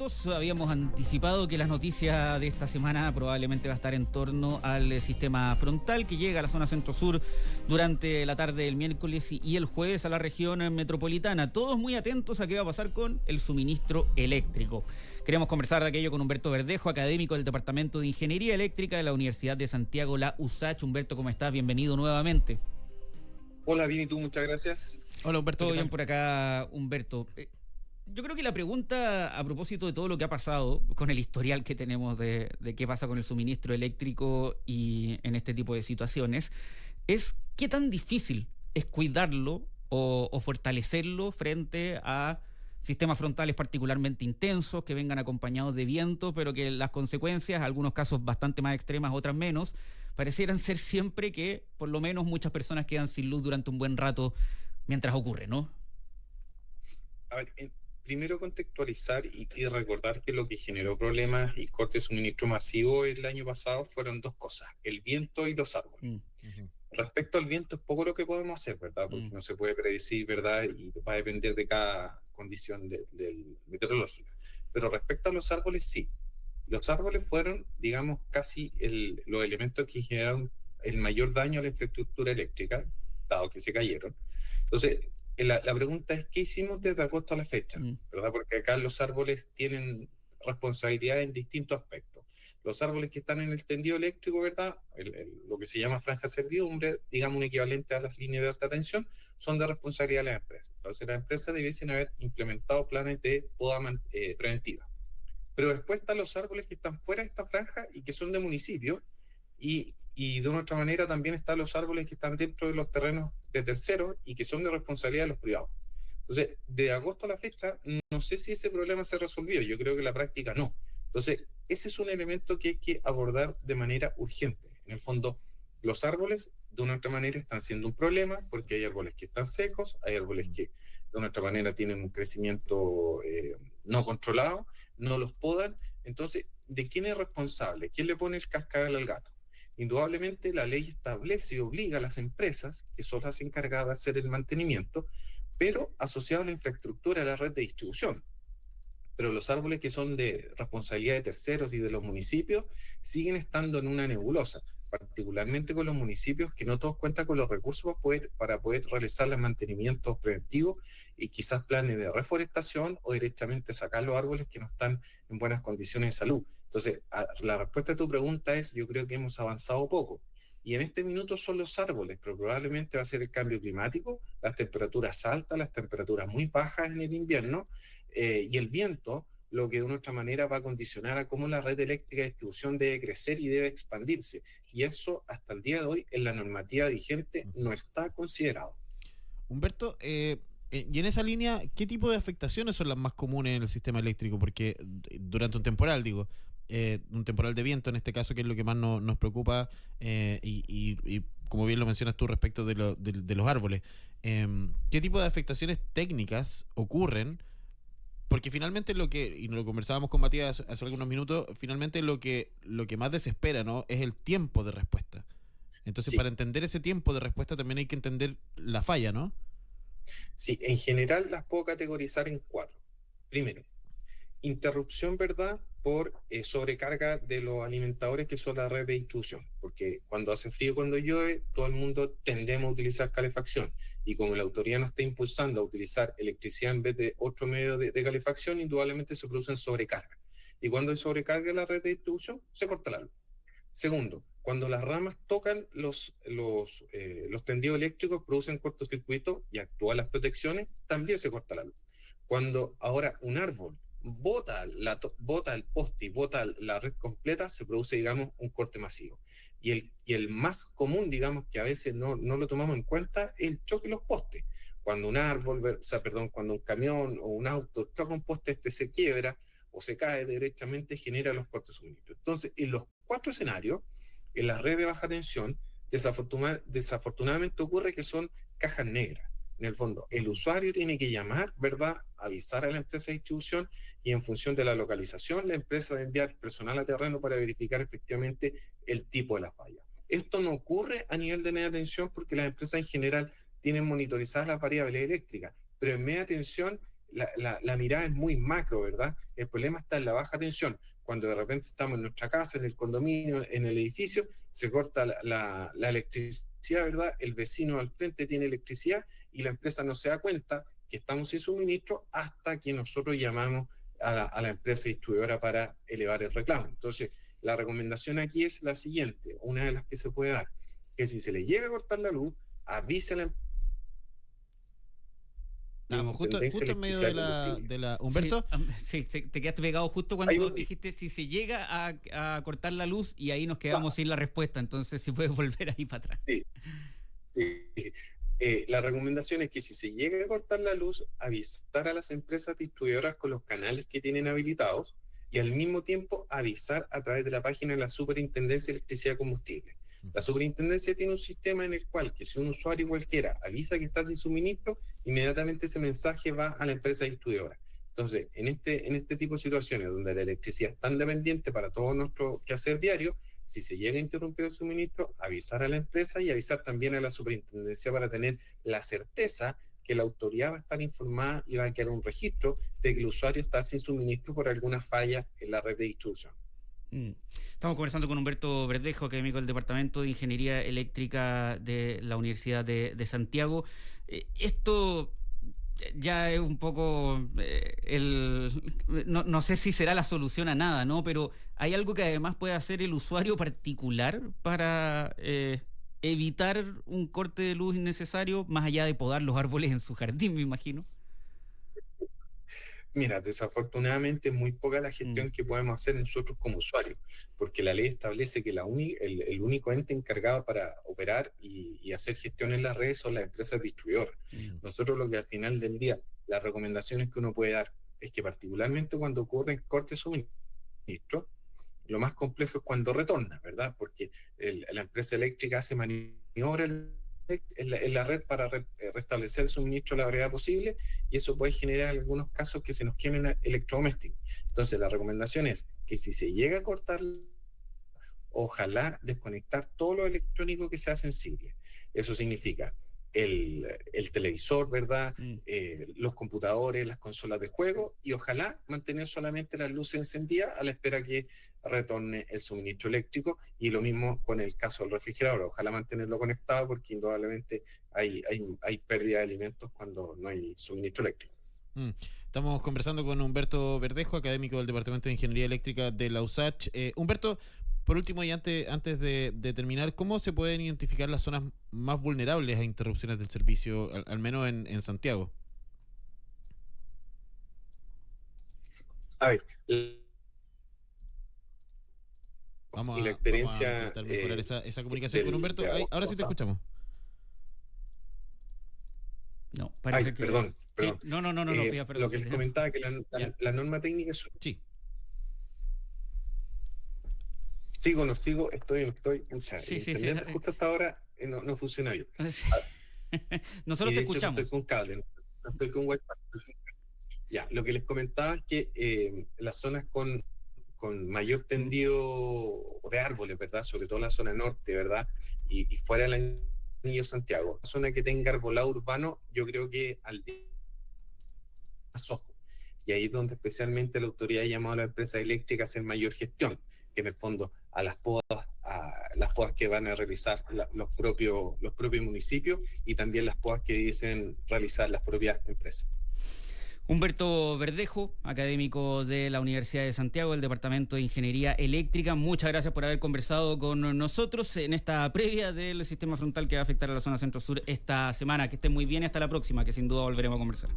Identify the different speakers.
Speaker 1: todos habíamos anticipado que las noticias de esta semana probablemente va a estar en torno al sistema frontal que llega a la zona centro-sur durante la tarde del miércoles y el jueves a la región metropolitana. Todos muy atentos a qué va a pasar con el suministro eléctrico. Queremos conversar de aquello con Humberto Verdejo, académico del Departamento de Ingeniería Eléctrica de la Universidad de Santiago, la USACH. Humberto, ¿cómo estás? Bienvenido nuevamente.
Speaker 2: Hola, bien, ¿y tú? Muchas gracias.
Speaker 1: Hola, Humberto. Todo bien por acá, Humberto. Yo creo que la pregunta a propósito de todo lo que ha pasado, con el historial que tenemos de qué pasa con el suministro eléctrico y en este tipo de situaciones, es qué tan difícil es cuidarlo o fortalecerlo frente a sistemas frontales particularmente intensos, que vengan acompañados de viento, pero que las consecuencias, algunos casos bastante más extremas, otras menos, parecieran ser siempre que por lo menos muchas personas quedan sin luz durante un buen rato mientras ocurre, ¿no?
Speaker 2: A ver, primero contextualizar y recordar que lo que generó problemas y corte de suministro masivo el año pasado fueron dos cosas, el viento y los árboles. Respecto al viento es poco lo que podemos hacer, ¿verdad? Porque no se puede predecir, ¿verdad? Y va a depender de cada condición meteorológica. Pero respecto a los árboles, sí. Los árboles fueron, digamos, casi los elementos que generaron el mayor daño a la infraestructura eléctrica, dado que se cayeron. Entonces, la pregunta es, ¿qué hicimos desde agosto a la fecha? ¿Verdad? Porque acá los árboles tienen responsabilidad en distintos aspectos. Los árboles que están en el tendido eléctrico, ¿verdad? Lo que se llama franja servidumbre, digamos un equivalente a las líneas de alta tensión, son de responsabilidad de las empresas. Entonces las empresas debiesen haber implementado planes de poda preventiva. Pero después están los árboles que están fuera de esta franja y que son de municipio, y de una otra manera también están los árboles que están dentro de los terrenos de terceros y que son de responsabilidad de los privados. Entonces, de agosto a la fecha, no sé si ese problema se resolvió, yo creo que en la práctica no. Entonces, ese es un elemento que hay que abordar de manera urgente. En el fondo, los árboles, de una otra manera, están siendo un problema porque hay árboles que están secos, hay árboles que, de una otra manera, tienen un crecimiento no controlado, no los podan. Entonces, ¿de quién es responsable? ¿Quién le pone el cascabel al gato? Indudablemente, la ley establece y obliga a las empresas, que son las encargadas de hacer el mantenimiento, pero asociado a la infraestructura, a la red de distribución. Pero los árboles que son de responsabilidad de terceros y de los municipios siguen estando en una nebulosa, particularmente con los municipios que no todos cuentan con los recursos para poder realizar los mantenimientos preventivos y quizás planes de reforestación o directamente sacar los árboles que no están en buenas condiciones de salud. Entonces, la respuesta a tu pregunta es, yo creo que hemos avanzado poco. Y en este minuto son los árboles, pero probablemente va a ser el cambio climático, las temperaturas altas, las temperaturas muy bajas en el invierno, y el viento, lo que de una otra manera va a condicionar a cómo la red eléctrica de distribución debe crecer y debe expandirse. Y eso, hasta el día de hoy, en la normativa vigente no está considerado.
Speaker 3: Humberto, y en esa línea, ¿qué tipo de afectaciones son las más comunes en el sistema eléctrico? Porque durante un temporal, un temporal de viento en este caso, que es lo que más nos preocupa, y como bien lo mencionas tú respecto de los árboles, ¿qué tipo de afectaciones técnicas ocurren? Porque finalmente y lo conversábamos con Matías hace algunos minutos, finalmente lo que más desespera, ¿no?, es el tiempo de respuesta. Entonces, sí, para entender ese tiempo de respuesta también hay que entender la falla, ¿no?
Speaker 2: Sí, en general las puedo categorizar en 4. Primero, interrupción, ¿verdad?, por sobrecarga de los alimentadores que son la red de distribución, porque cuando hace frío, cuando llueve, todo el mundo tendemos a utilizar calefacción, y como la autoridad nos está impulsando a utilizar electricidad en vez de otro medio de calefacción, indudablemente se producen sobrecarga, y cuando hay sobrecarga en la red de distribución, se corta la luz. Segundo, cuando las ramas tocan los tendidos eléctricos, producen cortocircuito y actúan las protecciones, también se corta la luz. Cuando ahora un árbol bota el poste y bota la red completa, se produce, digamos, un corte masivo. Y el más común, digamos, que a veces no lo tomamos en cuenta, es el choque de los postes. Cuando cuando un camión o un auto choca un poste, se quiebra o se cae derechamente, genera los cortes de suministro. Entonces, en los 4 escenarios, en la red de baja tensión, desafortunadamente ocurre que son cajas negras. En el fondo, el usuario tiene que llamar, ¿verdad?, avisar a la empresa de distribución, y en función de la localización, la empresa va a enviar personal a terreno para verificar efectivamente el tipo de la falla. Esto no ocurre a nivel de media tensión porque las empresas en general tienen monitorizadas las variables eléctricas, pero en media tensión la mirada es muy macro, ¿verdad? El problema está en la baja tensión. Cuando de repente estamos en nuestra casa, en el condominio, en el edificio, se corta la electricidad, ¿verdad? El vecino al frente tiene electricidad y la empresa no se da cuenta que estamos sin suministro hasta que nosotros llamamos a la empresa distribuidora para elevar el reclamo. Entonces, la recomendación aquí es la siguiente, una de las que se puede dar, que si se le llega a cortar la luz, avise a la empresa.
Speaker 3: Estamos justo en medio de la... ¿Humberto?
Speaker 1: Sí, te quedaste pegado justo cuando dijiste si se llega a cortar la luz y ahí nos quedamos sin la respuesta, entonces si puedes volver ahí para atrás.
Speaker 2: Sí. La recomendación es que si se llega a cortar la luz, avisar a las empresas distribuidoras con los canales que tienen habilitados y al mismo tiempo avisar a través de la página de la Superintendencia de Electricidad y Combustible. La superintendencia tiene un sistema en el cual que si un usuario cualquiera avisa que está sin suministro, inmediatamente ese mensaje va a la empresa distribuidora. Entonces, en este tipo de situaciones donde la electricidad es tan dependiente para todo nuestro quehacer diario, si se llega a interrumpir el suministro, avisar a la empresa y avisar también a la superintendencia para tener la certeza que la autoridad va a estar informada y va a quedar un registro de que el usuario está sin suministro por alguna falla en la red de distribución.
Speaker 1: Estamos conversando con Humberto Verdejo, académico del Departamento de Ingeniería Eléctrica de la Universidad de Santiago. Esto ya es un poco no sé si será la solución a nada, ¿no? Pero hay algo que además puede hacer el usuario particular para evitar un corte de luz innecesario, más allá de podar los árboles en su jardín, me imagino.
Speaker 2: Mira, desafortunadamente es muy poca la gestión que podemos hacer nosotros como usuarios, porque la ley establece que el único ente encargado para operar y hacer gestión en las redes son las empresas distribuidoras. Nosotros lo que al final del día, las recomendaciones que uno puede dar es que particularmente cuando ocurren cortes de suministro, lo más complejo es cuando retorna, ¿verdad? Porque la empresa eléctrica hace maniobras en la red para restablecer el suministro a la brevedad posible y eso puede generar en algunos casos que se nos quemen electrodomésticos. Entonces la recomendación es que si se llega a cortar, ojalá desconectar todo lo electrónico que sea sensible. Eso significa el televisor, ¿verdad? Los computadores, las consolas de juego y ojalá mantener solamente las luces encendidas a la espera que retorne el suministro eléctrico y lo mismo con el caso del refrigerador, ojalá mantenerlo conectado porque indudablemente hay pérdida de alimentos cuando no hay suministro eléctrico.
Speaker 3: Estamos conversando con Humberto Verdejo, académico del Departamento de Ingeniería Eléctrica de la USACH. Humberto, por último y antes de terminar, ¿cómo se pueden identificar las zonas más vulnerables a interrupciones del servicio, al menos en Santiago?
Speaker 2: A ver,
Speaker 3: vamos
Speaker 2: la experiencia,
Speaker 3: a intentar mejorar esa comunicación con Humberto. Ahora sí te escuchamos.
Speaker 1: No, parece que...
Speaker 2: Perdón.
Speaker 1: Sí, no, perdón,
Speaker 2: lo que les comentaba, que la norma técnica es...
Speaker 3: Sí.
Speaker 2: Sigo, no sigo, estoy.
Speaker 1: Sí.
Speaker 2: Justo hasta ahora no funciona bien.
Speaker 1: Nosotros te escuchamos.
Speaker 2: No estoy con cable, no estoy con Wi-Fi. Ya, lo que les comentaba es que las zonas con mayor tendido de árboles, ¿verdad? Sobre todo la zona norte, ¿verdad? Y fuera del anillo Santiago. La zona que tenga arbolado urbano, yo creo que al día más ojo. Y ahí es donde especialmente la autoridad ha llamado a la empresa eléctrica a hacer mayor gestión, que en el fondo a las podas que van a realizar los propios municipios y también las podas que dicen realizar las propias empresas.
Speaker 1: Humberto Verdejo, académico de la Universidad de Santiago, del Departamento de Ingeniería Eléctrica. Muchas gracias por haber conversado con nosotros en esta previa del sistema frontal que va a afectar a la zona centro-sur esta semana. Que estén muy bien y hasta la próxima, que sin duda volveremos a conversar.